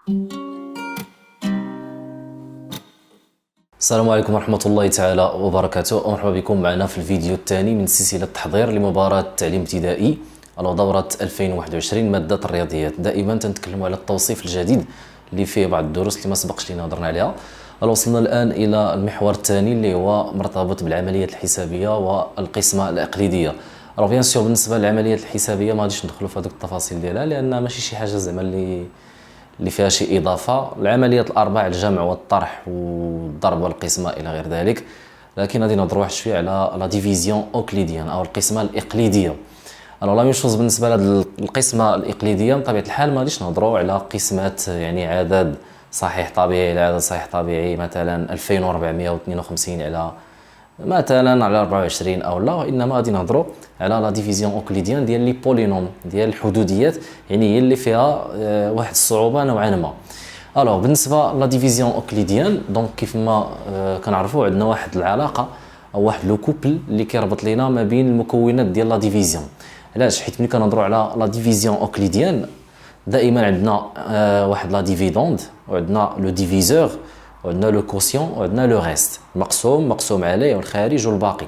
السلام عليكم ورحمة الله تعالى وبركاته، ومرحبا بكم معنا في الفيديو الثاني من سلسلة التحضير لمباراة التعليم الابتدائي على دورة 2021 مادة الرياضيات. دائما تنتكلموا على التوصيف الجديد اللي فيه بعض الدروس اللي ما سبقش لينا هضرنا عليها. وصلنا الآن إلى المحور الثاني اللي هو مرتبط بالعمليات الحسابية والقسمة الإقليدية. بيان سور بالنسبة للعمليات الحسابية ما غاديش ندخلوا في هذوك التفاصيل ديالها لأن ماشي شي حاجة زعما اللي فيها شي اضافه. العمليات الاربع، الجمع والطرح والضرب والقسمه الى غير ذلك، لكن غادي نهضروا واحد شويه على لا ديفيزيون اوكليديان او القسمه الاقليديه. لا ميشوز بالنسبه لهاد القسمه الاقليديه بطبيعه الحال ما غاديش نهضروا على قسمات يعني عدد صحيح طبيعي على عدد صحيح طبيعي، مثلا 2452 على مثلا على 24 او لا، وانما غادي نهضروا على لا ديفيزيون اوكليديان ديال لي بولينوم، ديال الحدوديات، يعني هي اللي فيها واحد الصعوبه نوعا ما. بالنسبه لا ديفيزيون اوكليديان دونك كيف ما كنعرفوا عندنا واحد العلاقه او واحد لو كوبل اللي كيربط لينا ما بين المكونات ديال لا ديفيزيون. علاش؟ حيت ملي كنهضروا على لا ديفيزيون اوكليديان دائما عندنا واحد لا ديفيدوند، وعندنا لو ديفيزور، وعندنا لو كوسيون، وعندنا لو ريست، مقسوم عليه والخارج والباقي.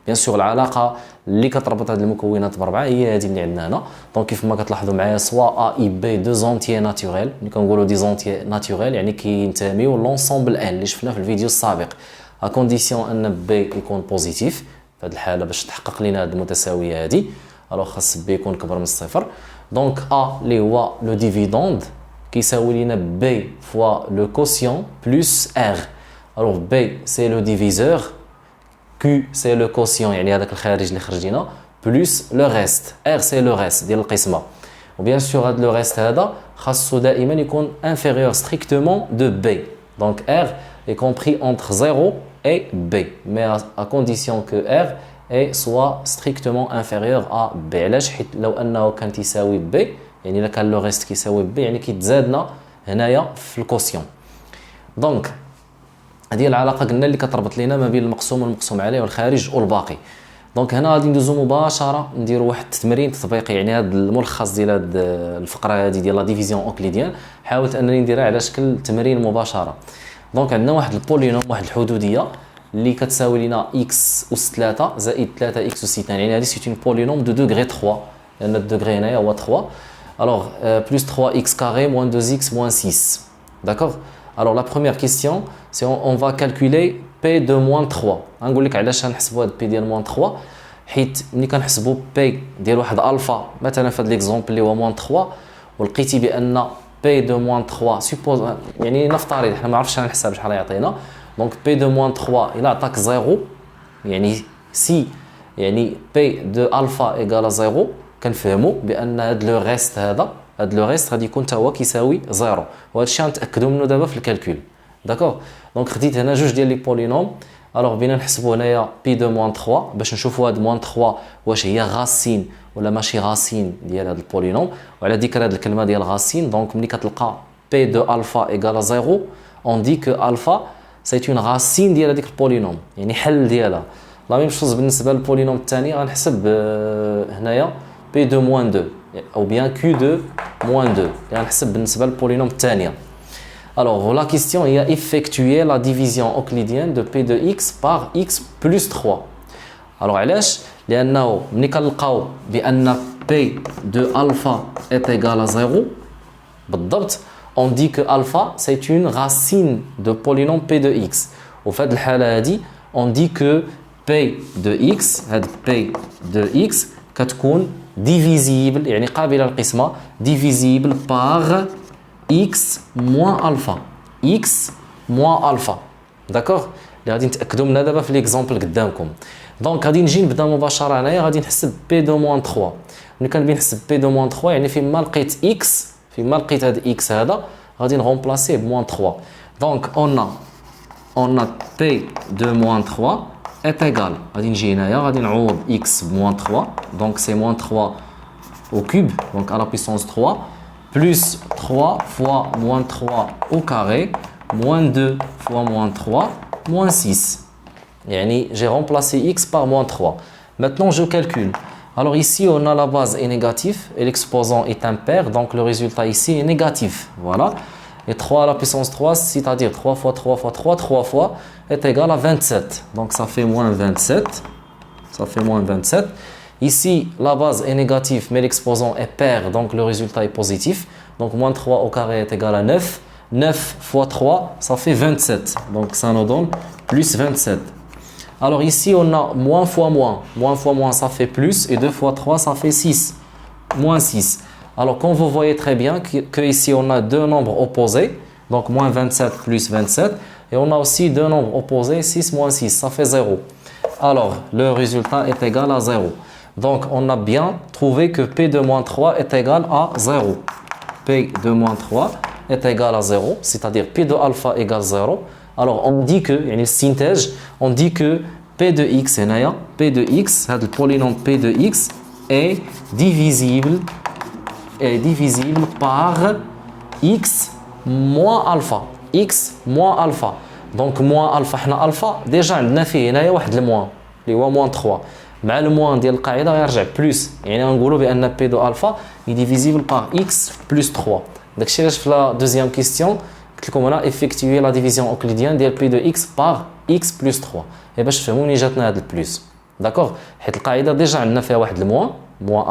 بيان سور العلاقه اللي كتربط هاد المكونات باربعه هي هذه اللي عندنا هنا. دونك كيف ما كتلاحظوا معايا سوا ا اي بي دو زونتيي ناتوريل، ملي كنقولوا دي زونتيي ناتوريل يعني كينتميو لونسومبل ان اللي شفنا في الفيديو السابق، ا كونديسيون ان بي يكون بوزيتيف. في هذه الحاله باش تحقق لنا هاد المتساويه هذه خاص بي يكون كبر من الصفر. دونك ا اللي هو لو ديفيدوند كيساوي لنا بي فوا لو كوسيون بلس ار. بي سي لو ديفيزور، Q c'est le quotient يعني هذاك الخارج اللي خرج لنا، بلس لو ريست، R c'est le reste ديال القسمه. وبيان سور هذا لو ريست هذا خاصو دائما يكون inférieur strictement de B. Donc R est compris entre 0 et B, mais à condition que R soit strictement inférieur à B. علاش؟ حيت لو انه كان تساوي B يعني الا كان لو ريست كيساوي B يعني كيتزادنا هنايا في الكوسيون. دونك هذه العلاقه قلنا اللي كتربط لينا ما بين المقسوم والمقسوم عليه والخارج والباقي. دونك هنا غادي ندوزو مباشره نديروا واحد التمرين تطبيقي، يعني هذا الملخص ديال هذه الفقره هذه ديال لا ديفيزيون اوكليديان حاولت انني نديرها على شكل تمرين مباشره. دونك عندنا واحد البولينوم، واحد الحدوديه اللي كتساوي لنا اكس اس 3 زائد 3 اكس اس 2، يعني هذه سيت اون بولينوم دو دوغري 3 لان الدوغري هنايا هو 3. بلس 3 اكس كاري موان 2 اكس موان 6. داكوغ. Alors la première question, c'est on va calculer P de moins 3. غنقول لك علاش غنحسبوا هاد P ديال moins 3، حيت ملي كنحسبوا P ديال واحد الفا مثلا في هاد ليكزومبل اللي هو moins 3 ولقيتي بان P de moins 3 سيبوز يعني نفترض حنا ما عرفتش غنحسب شحال يعطينا. دونك P de moins 3 الى عطاك 0 يعني سي يعني P de الفا ايكال 0 كنفهموا بان هاد لو ريست هاد لو ريست غادي يكون حتى هو كيساوي 0، وهذا الشيء غنتاكدوا منه دابا في الكالكول. داكوغ. دونك خديت هنا جوج ديال لي بولينوم. بينا نحسبوا هنايا بي دو موان 3 باش نشوفوا هاد موان 3 واش هي غاسين ولا ماشي غاسين ديال هاد البولينوم. وعلى ذكر هاد الكلمه ديال غاسين، دونك ملي كتلقى بي دو الفا ايكال 0 اون دي كو الفا سيت اون غاسين ديال هذيك البولينوم، يعني حل ديالها. لا ميم شوز بالنسبه للبولينوم الثاني غنحسب هنايا بي دو موان 2 ou bien Q de moins 2. يعني نحسب بالنسبة للبولينوم الثانية. Alors la question est effectuer la division euclidienne de P de X par X plus 3. Alors علاش؟ لأنه ملي كنلقاو بأن P de alpha est égal à 0 بالضبط on dit que alpha c'est une racine de polynôme P de X. وفي هذه الحالة هذه on dit que P de X هاد P de X كتكون divisible يعني قابله للقسمه divisible par x moins alpha x moins alpha. داكوغ. اللي غادي نتاكدوا منها دابا في ليكزامبل قدامكم. دونك غادي نجي نبدا مباشره هنايا غادي نحسب بي دو موان 3. ملي كنبي نحسب بي دو موان 3 يعني فيما لقيت x، فيما لقيت هذا x هذا غادي نغومبلاسيه بموان 3. دونك on a p de moins 3 est égal. غادي نجي هنايا غادي نعوض x بموان 3، دونك سي موان 3 au cube, donc à la puissance 3, plus 3 fois moins 3 au carré, moins 2 fois moins 3, moins 6. Yani, j'ai remplacé x par moins 3. Maintenant, je calcule. Alors ici, on a la base est négative et l'exposant est impair, donc le résultat ici est négatif. Voilà. Et 3 à la puissance 3, c'est-à-dire 3 fois 3 fois 3, 3 fois, est égal à 27. Donc ça fait moins 27. Ça fait moins 27. Ici, la base est négative, mais l'exposant est pair, donc le résultat est positif. Donc moins 3 au carré est égal à 9. 9 fois 3, ça fait 27. Donc ça nous donne plus 27. Alors ici, on a moins fois moins. Moins fois moins, ça fait plus. Et 2 fois 3, ça fait 6. Moins 6. Alors comme vous voyez très bien que ici, on a deux nombres opposés. Donc moins 27 plus 27. Et on a aussi deux nombres opposés, 6 moins 6, ça fait 0. Alors, le résultat est égal à 0. Donc, on a bien trouvé que P de moins 3 est égal à 0. P de moins 3 est égal à 0, c'est-à-dire P de alpha égale 0. Alors, on dit que, il y a une synthèse, on dit que P de x, P de x, le polynôme P de x est divisible par x moins alpha. X moins alpha. Donc, moins alpha, alpha, déjà, on a fait un moins, اللي هو moins 3. مع le moins ديال القاعدة غيرجع plus. يعني نقولوا بأن P de alpha est divisible par x plus 3. داكشي علاش في la deuxième question قلت لكم هنا effectuer la division euclidienne ديال P de x par x plus 3. et باش تفهموا منين جاتنا هاد البلوس. داكوغ حيت القاعدة ديجا عندنا فيها واحد الموان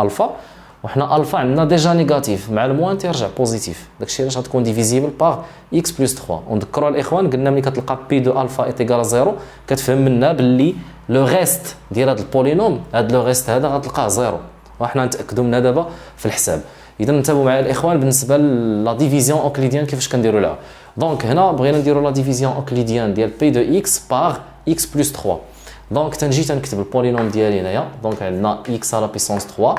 الفا وحنا الفا عندنا ديجا نيجاتيف مع الموان تيرجع بوزيتيف. داكشي علاش غتكون ديفيزيبل باغ x بلس 3. ونذكروا الاخوان قلنا ملي كتلقى بي دو الفا ايت ايكال 0 كتفهم منا باللي لو ريست ديال هذا البولينوم هذا لو ريست هذا غتلقاه 0 وحنا نتاكدوا منها دابا في الحساب. اذا انتبهوا معايا الاخوان بالنسبه لا ديفيزيون اوكليديان كيفاش كنديروا لها. دونك هنا بغينا نديروا لا ديفيزيون اوكليديان ديال بي دو اكس باغ x بلس 3. دونك تنجي تنكتب البولينوم ديالي هنايا. دونك عندنا x على puissance 3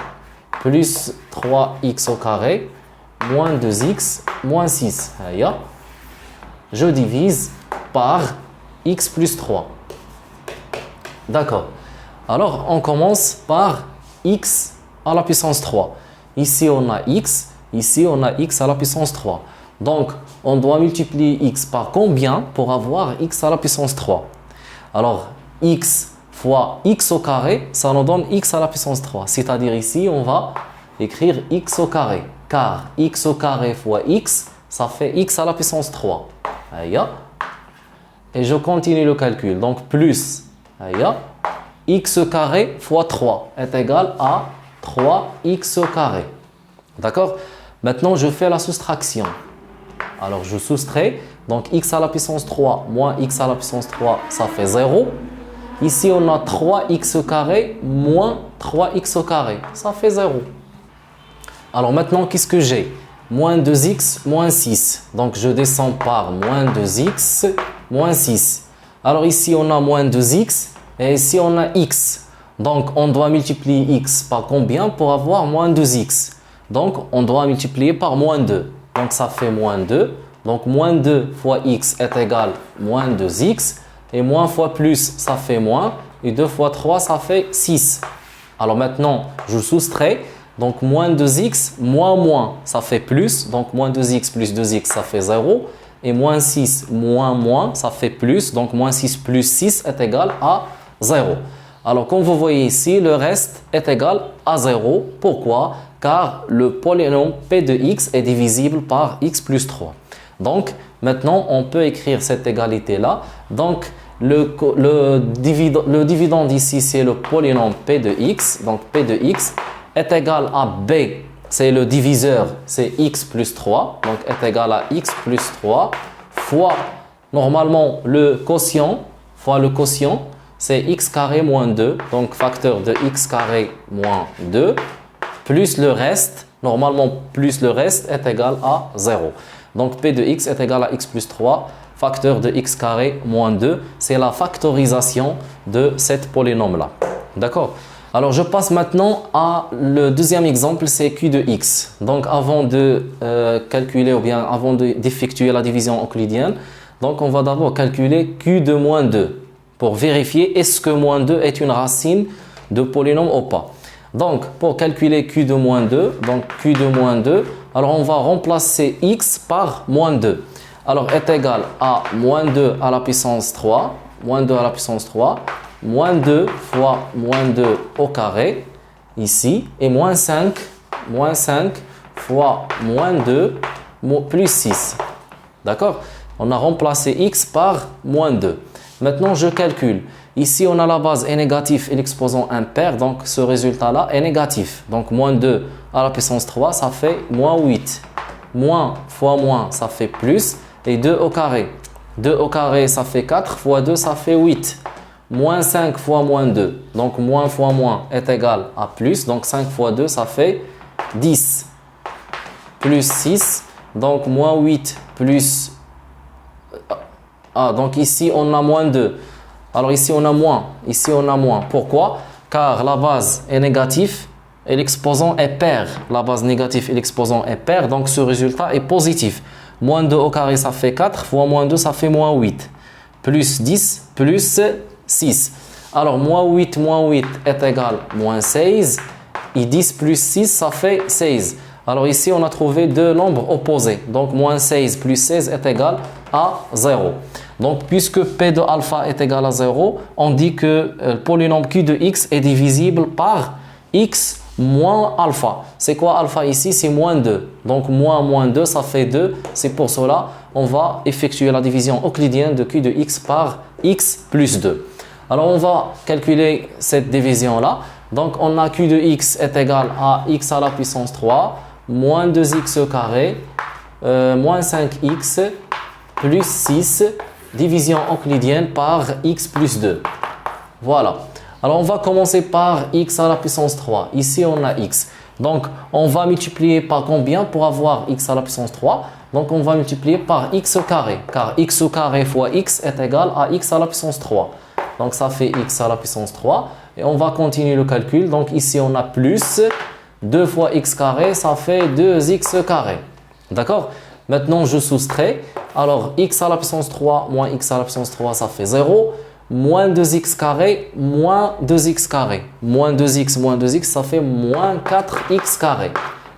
plus 3x au carré moins 2x moins 6. Je divise par x plus 3. D'accord. Alors, on commence par x à la puissance 3. Ici, on a x. Ici, on a x à la puissance 3. Donc, on doit multiplier x par combien pour avoir x à la puissance 3? Alors, x fois x au carré, ça nous donne x à la puissance 3. C'est-à-dire ici, on va écrire x au carré. Car x au carré fois x, ça fait x à la puissance 3. Et je continue le calcul. Donc, plus x au carré fois 3 est égal à 3x au carré. D'accord? Maintenant, je fais la soustraction. Alors, je soustrais. Donc, x à la puissance 3 moins x à la puissance 3, ça fait 0. Ici, on a 3x au carré moins 3x au carré. Ça fait 0. Alors maintenant, qu'est-ce que j'ai? Moins 2x moins 6. Donc, je descends par moins 2x moins 6. Alors ici, on a moins 2x et ici, on a x. Donc, on doit multiplier x par combien pour avoir moins 2x? Donc, on doit multiplier par moins 2. Donc, ça fait moins 2. Donc, moins 2 fois x est égal à moins 2x. Et moins fois plus, ça fait moins. Et 2 fois 3, ça fait 6. Alors maintenant, je soustrais. Donc, moins 2x, moins, ça fait plus. Donc, moins 2x plus 2x, ça fait 0. Et moins 6, moins, ça fait plus. Donc, moins 6 plus 6 est égal à 0. Alors, comme vous voyez ici, le reste est égal à 0. Pourquoi? Car le polynôme P de x est divisible par x plus 3. Donc, maintenant, on peut écrire cette égalité-là. Donc, le dividende ici, c'est le polynôme P de x. Donc, P de x est égal à B. C'est le diviseur, c'est x plus 3. Donc, est égal à x plus 3 fois, normalement, le quotient, c'est x carré moins 2. Donc, facteur de x carré moins 2. Plus le reste, normalement, plus le reste est égal à 0. Donc, P de x est égal à x plus 3, facteur de x carré moins 2. C'est la factorisation de cette polynôme-là. D'accord? Alors, je passe maintenant à le deuxième exemple, c'est q de x. Donc, avant de calculer ou bien avant d'effectuer la division euclidienne, donc on va d'abord calculer q de moins 2 pour vérifier est-ce que moins 2 est une racine de polynôme ou pas. Donc, pour calculer q de moins 2, donc q de moins 2, alors on va remplacer x par moins 2. Alors, est égal à moins 2 à la puissance 3, moins 2 à la puissance 3, moins 2 fois moins 2 au carré, ici, et moins 5 fois moins 2 plus 6. D'accord? On a remplacé x par moins 2. Maintenant, je calcule. Ici, on a la base est négatif et l'exposant impair. Donc, ce résultat-là est négatif. Donc, moins 2 à la puissance 3, ça fait moins 8. Moins fois moins, ça fait plus. Et 2 au carré. 2 au carré, ça fait 4. Fois 2, ça fait 8. Moins 5 fois moins 2. Donc, moins fois moins est égal à plus. Donc, 5 fois 2, ça fait 10. Plus 6. Donc, moins 8 plus... donc ici, on a moins 2. Alors ici, on a moins. Ici, on a moins. Pourquoi? Car la base est négative et l'exposant est pair. La base négative et l'exposant est pair. Donc, ce résultat est positif. Moins 2 au carré, ça fait 4. Fois moins 2, ça fait moins 8. Plus 10, plus 6. Alors, moins 8 est égal à moins 16. Et 10 plus 6, ça fait 16. Alors ici, on a trouvé deux nombres opposés. Donc, moins 16 plus 16 est égal à 0. Donc, puisque P de alpha est égal à 0, on dit que le polynôme Q de x est divisible par x moins alpha. C'est quoi alpha ici? C'est moins 2. Donc, moins 2, ça fait 2. C'est pour cela on va effectuer la division euclidienne de Q de x par x plus 2. Alors, on va calculer cette division-là. Donc, on a Q de x est égal à x à la puissance 3, moins 2x au carré, moins 5x, plus 6, division euclidienne par x plus 2. Voilà. Alors, on va commencer par x à la puissance 3. Ici, on a x. Donc, on va multiplier par combien pour avoir x à la puissance 3? Donc, on va multiplier par x au carré. Car x au carré fois x est égal à x à la puissance 3. Donc, ça fait x à la puissance 3. Et on va continuer le calcul. Donc, ici, on a plus 2 fois x carré, ça fait 2x carré. D'accord? Maintenant, je soustrais. Alors, x à la puissance 3 moins x à la puissance 3, ça fait 0. Moins 2x carré, moins 2x carré. Moins 2x, ça fait moins 4x carré.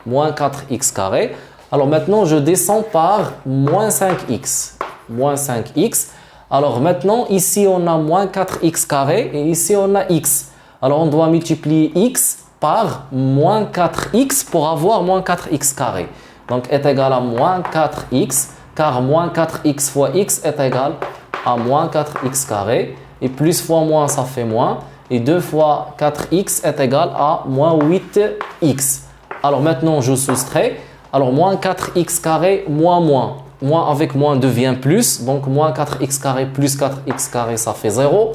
Moins 4x carré. Alors, maintenant, je descends par moins 5x. Moins 5x. Alors, maintenant, ici, on a moins 4x carré et ici, on a x. Alors, on doit multiplier x par moins 4x pour avoir moins 4x carré. Donc, est égal à moins 4x, car moins 4x fois x est égal à moins 4x carré. Et plus fois moins, ça fait moins. Et 2 fois 4x est égal à moins 8x. Alors, maintenant, je soustrais. Alors, moins 4x carré, moins. Moins avec moins devient plus. Donc, moins 4x carré plus 4x carré, ça fait 0.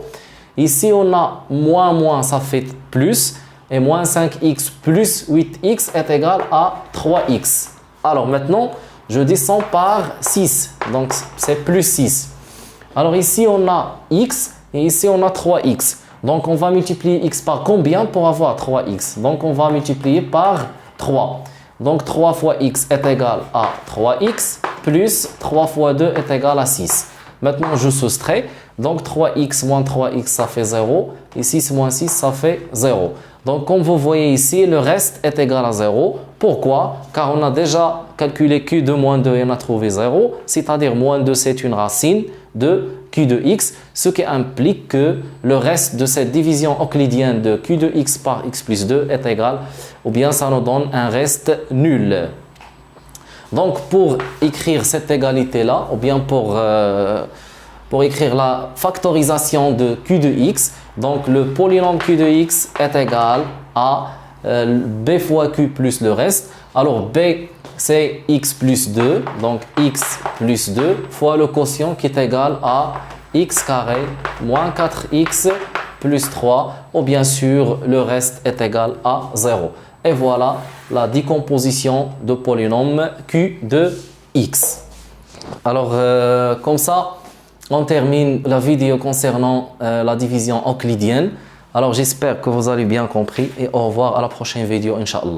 Ici, on a moins, ça fait plus. Et moins 5x plus 8x est égal à 3x. Alors maintenant, je descends par 6. Donc, c'est plus 6. Alors ici, on a x et ici, on a 3x. Donc, on va multiplier x par combien pour avoir 3x? Donc, on va multiplier par 3. Donc, 3 fois x est égal à 3x plus 3 fois 2 est égal à 6. Maintenant, je soustrais. Donc, 3x moins 3x, ça fait 0. Et 6 moins 6, ça fait 0. Donc, comme vous voyez ici, le reste est égal à 0. Pourquoi? Car on a déjà calculé Q de moins 2 et on a trouvé 0. C'est-à-dire, moins 2, c'est une racine de Q de x. Ce qui implique que le reste de cette division euclidienne de Q de x par x plus 2 est égal. Ou bien, ça nous donne un reste nul. Donc, pour écrire cette égalité-là, ou bien pour écrire la factorisation de Q de x, donc le polynôme Q de x est égal à b fois q plus le reste. Alors, b, c'est x plus 2, donc x plus 2 fois le quotient qui est égal à x carré moins 4x plus 3, ou bien sûr, le reste est égal à 0. Et voilà la décomposition de polynôme Q de x. Alors, comme ça, on termine la vidéo concernant la division euclidienne. Alors, j'espère que vous avez bien compris et au revoir à la prochaine vidéo, Inch'Allah.